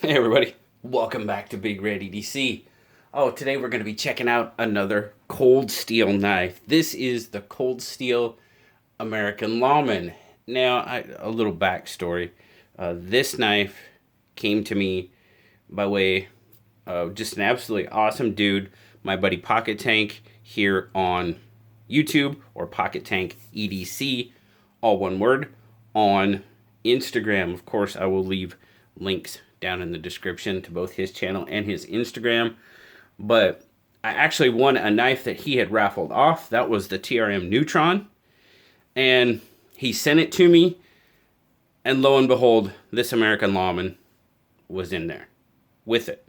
Hey everybody, welcome back to BigRedEDC. Oh, today we're going to be checking out another cold steel knife. This is the Cold Steel American Lawman. Now, a little backstory. This knife came to me by way of just an absolutely awesome dude, my buddy PockeTank here on YouTube, or PockeTank EDC, all one word, on Instagram. Of course, I will leave links down in the description to both his channel and his Instagram. But I actually won a knife that he had raffled off. That was the TRM Neutron. And he sent it to me. And lo and behold, this American Lawman was in there with it.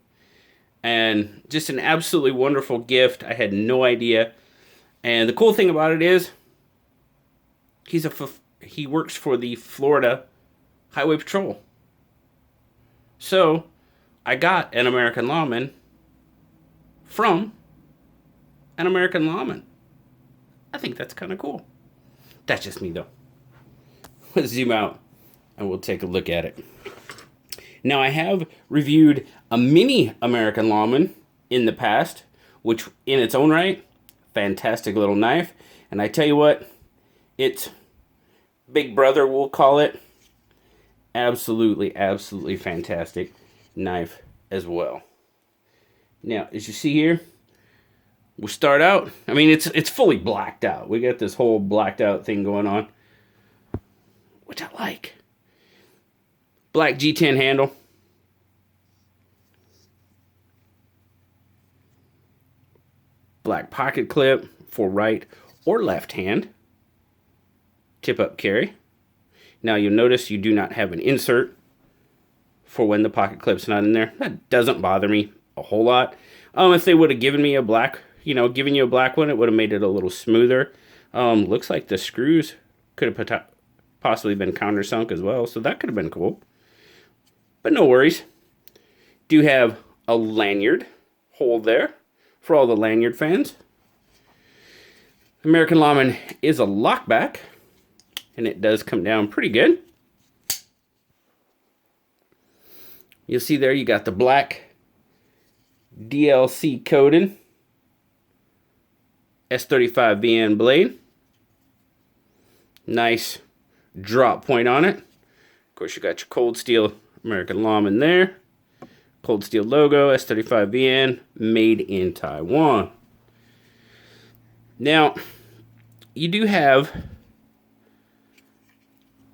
And just an absolutely wonderful gift. I had no idea. And the cool thing about it is, he works for the Florida Highway Patrol. So, I got an American Lawman from an American Lawman. I think that's kind of cool. That's just me, though. Let's zoom out and we'll take a look at it. Now, I have reviewed a mini American Lawman in the past, which in its own right, fantastic little knife. And I tell you what, it's Big Brother, we'll call it. Absolutely fantastic knife as well. Now, as you see here, we'll start out. I mean, it's fully blacked out. We got this whole blacked out thing going on, which I like. Black G10 handle. Black pocket clip for right or left hand. Tip up carry. Now you'll notice you do not have an insert for when the pocket clip's not in there. That doesn't bother me a whole lot. If they would have given me a black, given you a black one, it would have made it a little smoother. Looks like the screws could have possibly been countersunk as well, so that could have been cool. But no worries. Do have a lanyard hole there for all the lanyard fans. American Lawman is a lockback. And it does come down pretty good. You'll see there you got the black DLC coated S35VN blade. Nice drop point on it. Of course, you got your Cold Steel American Lawman there. Cold Steel logo, S35VN, made in Taiwan. Now, you do have...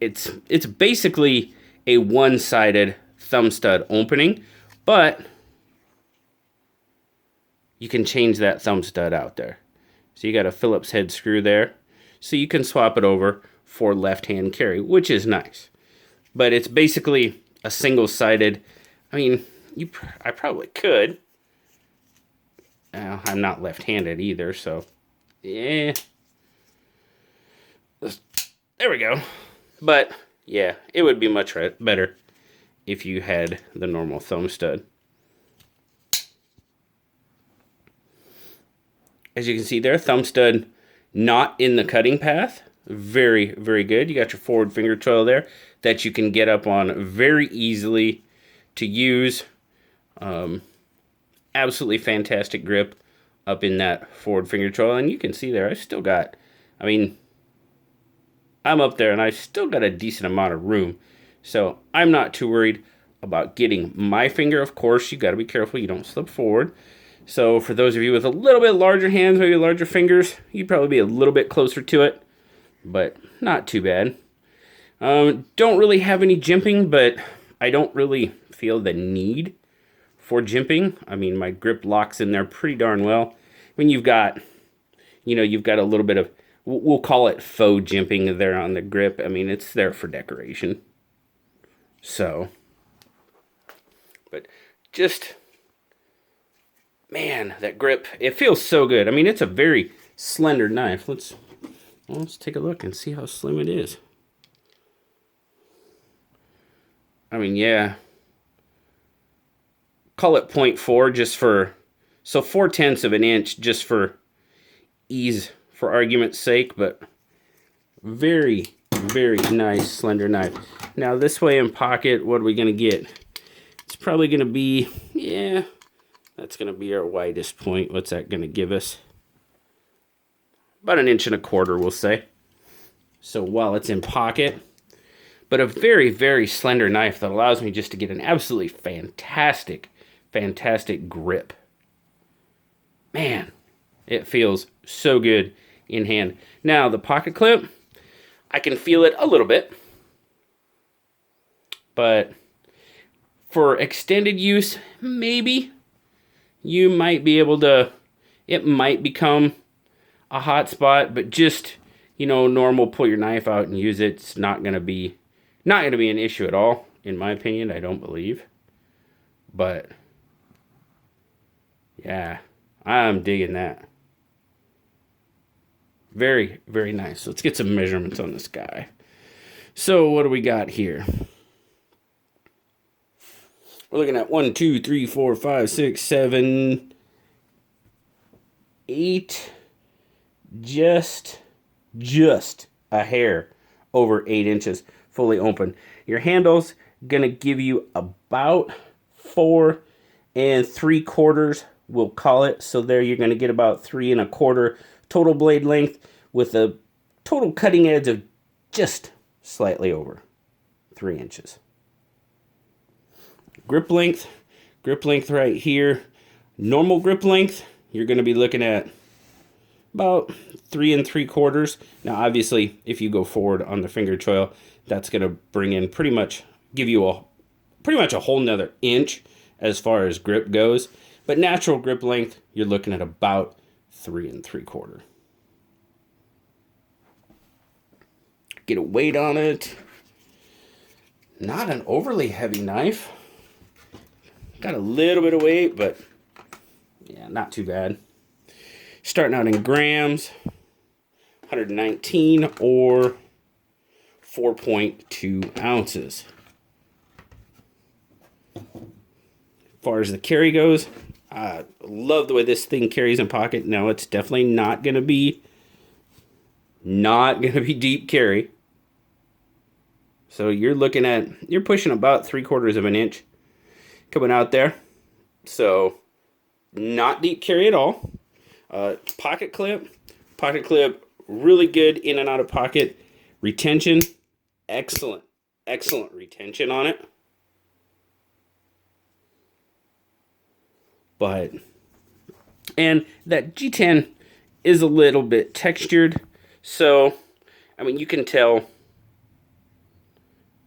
It's basically a one-sided thumb stud opening, but you can change that thumb stud out there. So you got a Phillips head screw there, so you can swap it over for left-hand carry, which is nice. But it's basically a single-sided. I mean, I probably could. I'm not left-handed either, so yeah. There we go. But, yeah, it would be much better if you had the normal thumb stud. As you can see there, thumb stud not in the cutting path. Very, very good. You got your forward finger choil there that you can get up on very easily to use. Absolutely fantastic grip up in that forward finger choil. And you can see there, I still got, I'm up there and I've still got a decent amount of room. So I'm not too worried about getting my finger. Of course, you got to be careful you don't slip forward. So for those of you with a little bit larger hands, maybe larger fingers, you'd probably be a little bit closer to it, but not too bad. Don't really have any jimping, but I don't really feel the need for jimping. I mean, my grip locks in there pretty darn well. When you've got, you've got a little bit of, we'll call it faux jimping there on the grip. I mean, it's there for decoration. So, but just, man, that grip, it feels so good. I mean, it's a very slender knife. Let's take a look and see how slim it is. I mean, yeah. Call it 0.4 just for, so 0.4 of an inch just for ease, for argument's sake, but very, very nice slender knife. Now this way in pocket, what are we going to get? It's probably going to be, yeah, that's going to be our widest point. What's that going to give us? About 1.25 inches, we'll say. So while it's in pocket, but a very, very slender knife that allows me just to get an absolutely fantastic, fantastic grip. Man, it feels so good in hand. Now, the pocket clip, I can feel it a little bit, but for extended use, maybe you might be able to, it might become a hot spot, but just, you know, normal, pull your knife out and use it. It's not going to be an issue at all, in my opinion, I don't believe. But yeah, I'm digging that. Very, very nice. Let's get some measurements on this guy. So what do we got here? We're looking at 1, 2, 3, 4, 5, 6, 7, 8, just a hair over 8 inches fully open. Your handle's gonna give you about 4 3/4, we'll call it. So there you're gonna get about 3 1/4 total blade length with a total cutting edge of just slightly over 3 inches. Grip length right here. Normal grip length, you're gonna be looking at about 3 3/4. Now, obviously, if you go forward on the finger choil, that's going to bring in give you pretty much a whole nother inch as far as grip goes. But natural grip length, you're looking at about 3 3/4. Get a weight on it. Not an overly heavy knife. Got a little bit of weight, but yeah, not too bad. Starting out in grams, 119 or 4.2 ounces. As far as the carry goes, I love the way this thing carries in pocket. Now, it's definitely not going to be deep carry. So you're pushing about 3/4 of an inch coming out there. So not deep carry at all. Pocket clip, really good in and out of pocket. Retention, excellent retention on it. And that G10 is a little bit textured, so, I mean, you can tell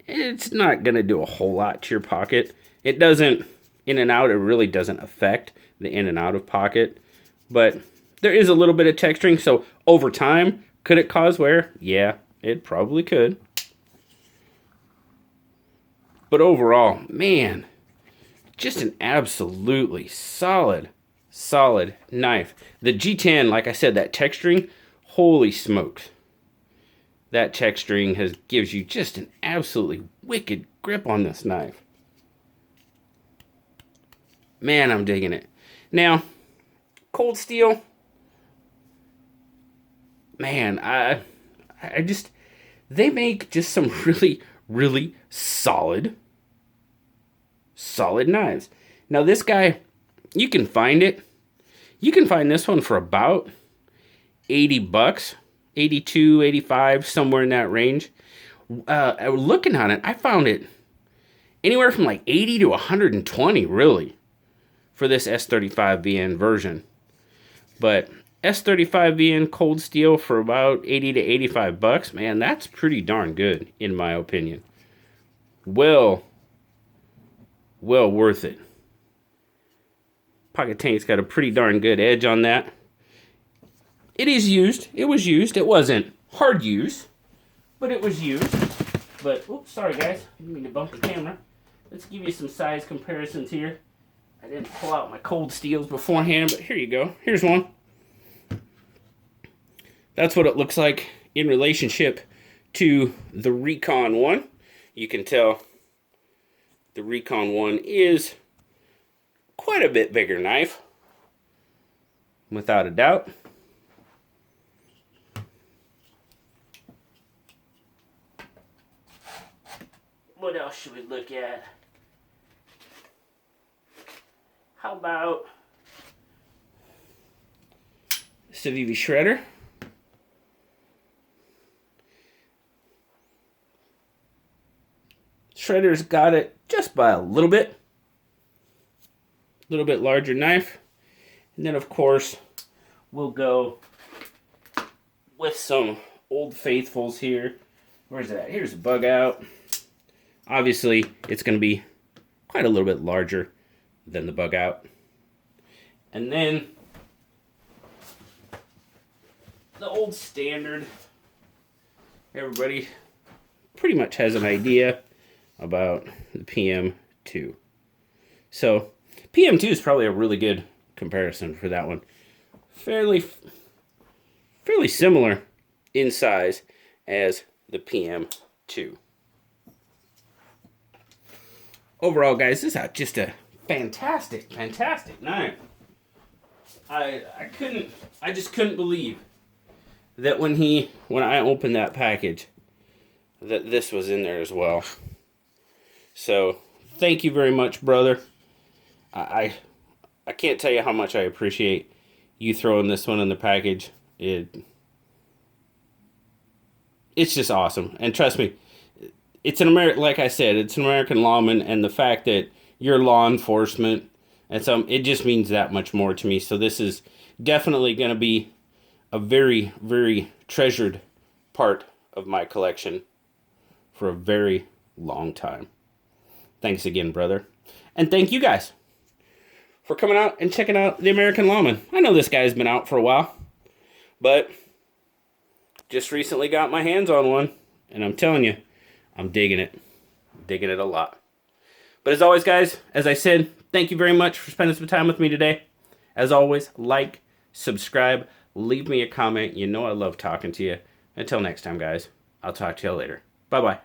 it's not going to do a whole lot to your pocket. It doesn't, in and out, it really doesn't affect the in and out of pocket, but there is a little bit of texturing, so over time, could it cause wear? Yeah, it probably could. But overall, man, just an absolutely solid knife. The G10, like I said, that texturing, holy smokes. That texturing gives you just an absolutely wicked grip on this knife. Man, I'm digging it. Now, cold steel, man, they make just some really solid knives. Now this guy, you can find this one for about $80, 82, 85, somewhere in that range. Looking on it, I found it anywhere from like 80 to 120, really, for this S35VN version. But S35VN cold steel for about 80 to 85 bucks, man, that's pretty darn good, in my opinion. Well worth it. PockeTank's got a pretty darn good edge on that. It is used. It was used. It wasn't hard use, but it was used. But, oops, sorry guys. I didn't mean to bump the camera. Let's give you some size comparisons here. I didn't pull out my cold steels beforehand, but here you go. Here's one. That's what it looks like in relationship to the Recon one. You can tell the Recon one is quite a bit bigger knife, without a doubt. What else should we look at? How about Civivi Shredder? Shredder's got it just by a little bit. A little bit larger knife. And then, of course, we'll go with some Old Faithfuls here. Where's it at? Here's a Bug Out. Obviously, it's going to be quite a little bit larger than the Bug Out. And then the old standard. Everybody pretty much has an idea about the PM2. So PM2 is probably a really good comparison for that one. Fairly similar in size as the PM2. Overall, guys, this is just a fantastic knife. I just couldn't believe that when I opened that package that this was in there as well. So thank you very much, brother. I can't tell you how much I appreciate you throwing this one in the package. It's just awesome. And trust me, it's like I said, it's an American Lawman, and the fact that you're law enforcement, and it just means that much more to me. So this is definitely going to be a very, very treasured part of my collection for a very long time. Thanks again, brother. And thank you guys for coming out and checking out the American Lawman. I know this guy's been out for a while, but just recently got my hands on one, and I'm telling you, I'm digging it. Digging it a lot. But as always, guys, as I said, thank you very much for spending some time with me today. As always, like, subscribe, leave me a comment. You know I love talking to you. Until next time, guys, I'll talk to you later. Bye-bye.